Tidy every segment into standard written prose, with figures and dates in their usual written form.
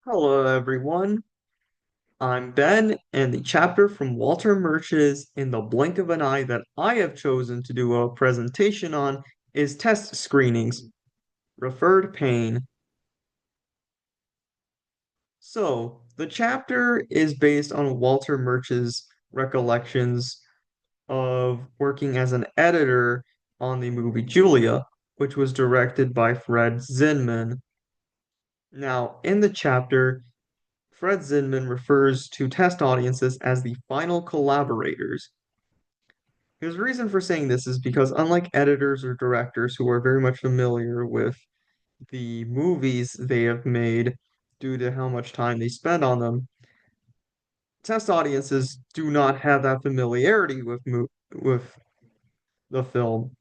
Hello, everyone. I'm Ben, and the chapter from Walter Murch's In the Blink of an Eye that I have chosen to do a presentation on is test screenings, referred pain. So, the chapter is based on Walter Murch's recollections of working as an editor on the movie Julia, which was directed by Fred Zinman. Now, in the chapter, Fred Zinman refers to test audiences as the final collaborators. His reason for saying this is because, unlike editors or directors who are very much familiar with the movies they have made due to how much time they spend on them, test audiences do not have that familiarity with the film.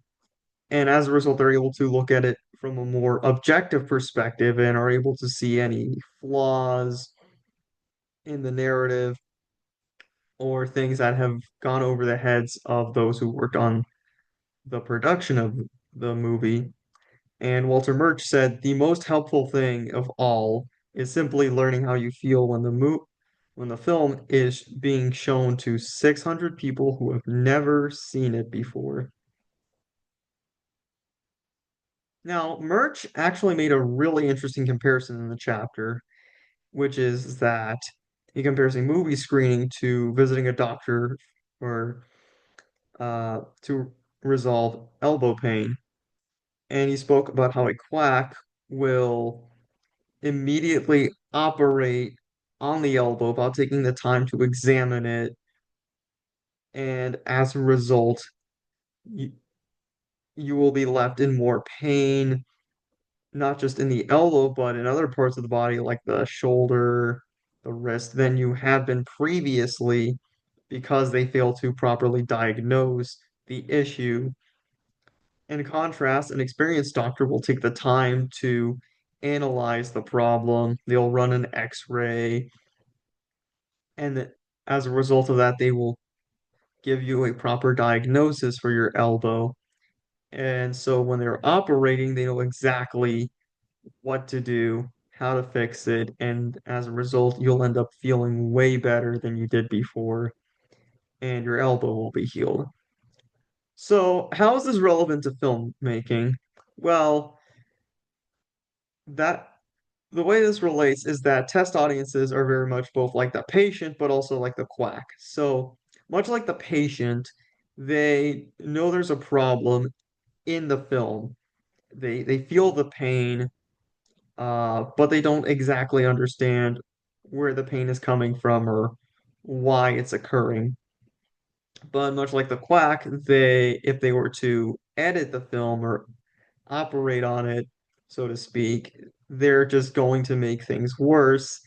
And as a result, they're able to look at it from a more objective perspective and are able to see any flaws in the narrative or things that have gone over the heads of those who worked on the production of the movie. And Walter Murch said the most helpful thing of all is simply learning how you feel when the film is being shown to 600 people who have never seen it before. Now, Murch actually made a really interesting comparison in the chapter, which is that he compares a movie screening to visiting a doctor or to resolve elbow pain. And he spoke about how a quack will immediately operate on the elbow without taking the time to examine it. And as a result, you, you will be left in more pain, not just in the elbow, but in other parts of the body, like the shoulder, the wrist, than you have been previously because they fail to properly diagnose the issue. In contrast, an experienced doctor will take the time to analyze the problem. They'll run an x-ray, and as a result of that, they will give you a proper diagnosis for your elbow. And so when they're operating, they know exactly what to do, how to fix it, and as a result, you'll end up feeling way better than you did before, and your elbow will be healed. So, how is this relevant to filmmaking? Well, that the way this relates is that test audiences are very much both like the patient, but also like the quack. So, much like the patient, they know there's a problem in the film. They feel the pain, but they don't exactly understand where the pain is coming from or why it's occurring. But much like the quack, they if they were to edit the film or operate on it, so to speak, they're just going to make things worse,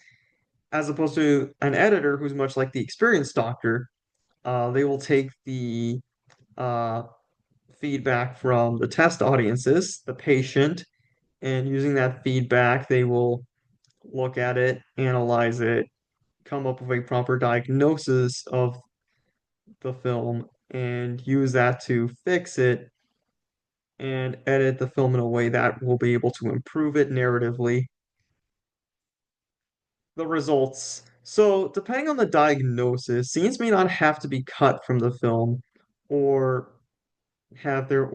as opposed to an editor who's much like the experienced doctor. They will take the uh, feedback from the test audiences, the patient, and using that feedback, they will look at it, analyze it, come up with a proper diagnosis of the film, and use that to fix it and edit the film in a way that will be able to improve it narratively. The results. So, depending on the diagnosis, scenes may not have to be cut from the film or have their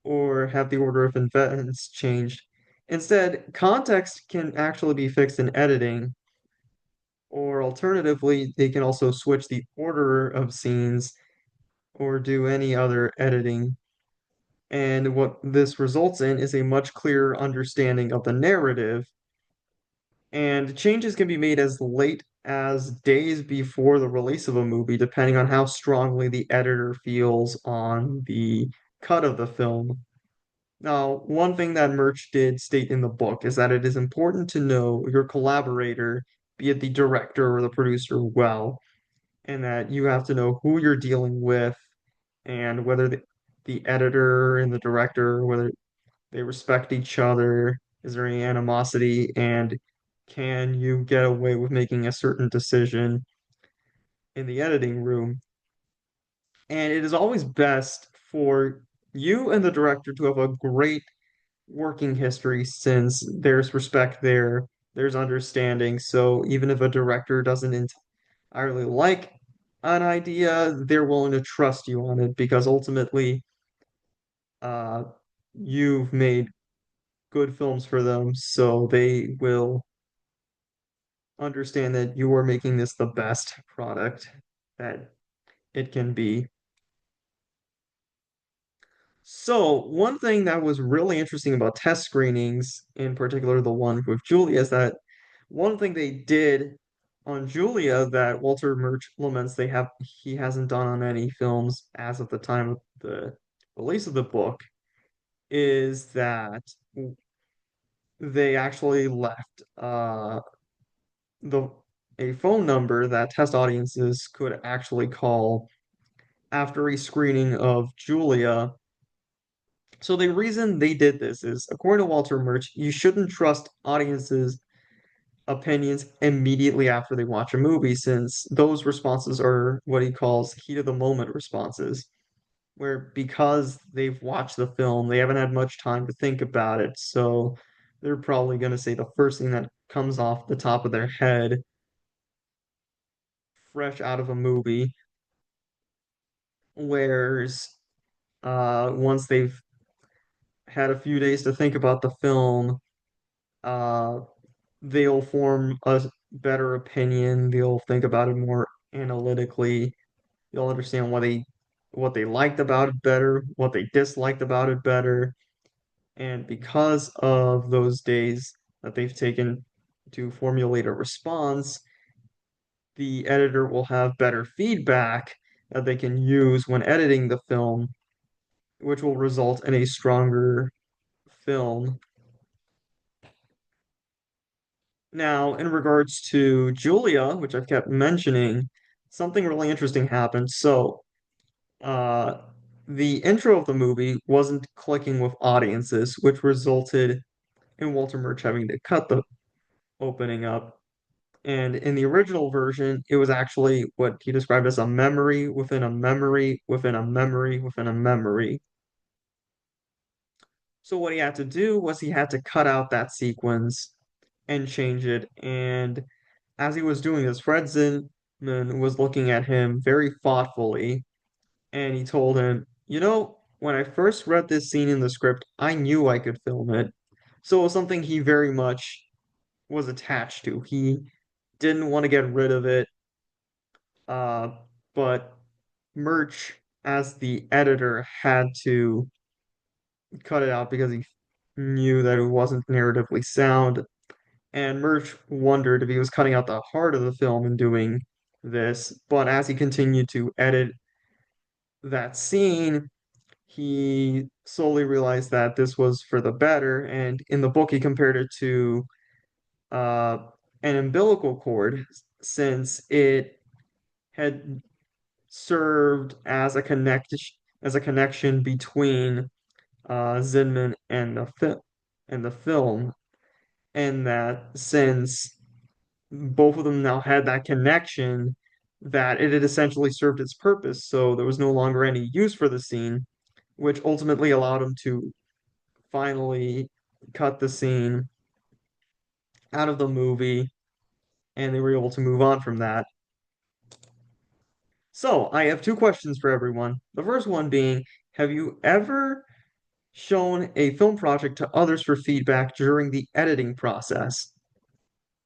or have the order of events changed. Instead, context can actually be fixed in editing, or alternatively, they can also switch the order of scenes or do any other editing. And what this results in is a much clearer understanding of the narrative. And changes can be made as late as days before the release of a movie, depending on how strongly the editor feels on the cut of the film. Now, one thing that Murch did state in the book is that it is important to know your collaborator, be it the director or the producer, well, and that you have to know who you're dealing with and whether the editor and the director, whether they respect each other, is there any animosity, and can you get away with making a certain decision in the editing room? And it is always best for you and the director to have a great working history since there's respect there. there's understanding. So even if a director doesn't entirely like an idea, they're willing to trust you on it because ultimately, uh, you've made good films for them, so they will understand that you are making this the best product that it can be. So, one thing that was really interesting about test screenings, in particular the one with Julia, is that one thing they did on Julia that Walter Murch laments he hasn't done on any films as of the time of the release of the book is that they actually left the a phone number that test audiences could actually call after a screening of Julia. So the reason they did this is, according to Walter Murch, you shouldn't trust audiences' opinions immediately after they watch a movie, since those responses are what he calls heat of the moment responses, where because they've watched the film, they haven't had much time to think about it, so they're probably going to say the first thing that comes off the top of their head, fresh out of a movie. Whereas once they've had a few days to think about the film, uh, they'll form a better opinion. They'll think about it more analytically. They'll understand what they liked about it better, what they disliked about it better. And because of those days that they've taken to formulate a response, the editor will have better feedback that they can use when editing the film, which will result in a stronger film. Now, in regards to Julia, which I've kept mentioning, something really interesting happened. So, uh, the intro of the movie wasn't clicking with audiences, which resulted in Walter Murch having to cut the opening up. And in the original version, it was actually what he described as a memory within a memory within a memory within a memory. So what he had to do was he had to cut out that sequence and change it. And as he was doing this, Fred Zinman was looking at him very thoughtfully, and he told him, "You know, when I first read this scene in the script, I knew I could film it." So it was something he very much was attached to. He didn't want to get rid of it, uh, but Murch, as the editor, had to cut it out because he knew that it wasn't narratively sound. And Murch wondered if he was cutting out the heart of the film in doing this. But as he continued to edit that scene, he slowly realized that this was for the better. And in the book, he compared it to uh, an umbilical cord, since it had served as a connection between Zinman and the film, and that since both of them now had that connection, that it had essentially served its purpose. So there was no longer any use for the scene, which ultimately allowed him to finally cut the scene out of the movie, and they were able to move on from that. So I have two questions for everyone. The first one being, have you ever shown a film project to others for feedback during the editing process?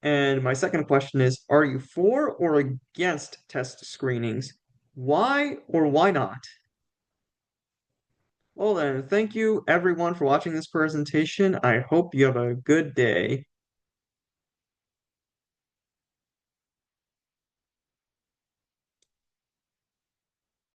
And my second question is, are you for or against test screenings? Why or why not? Well then, thank you everyone for watching this presentation. I hope you have a good day.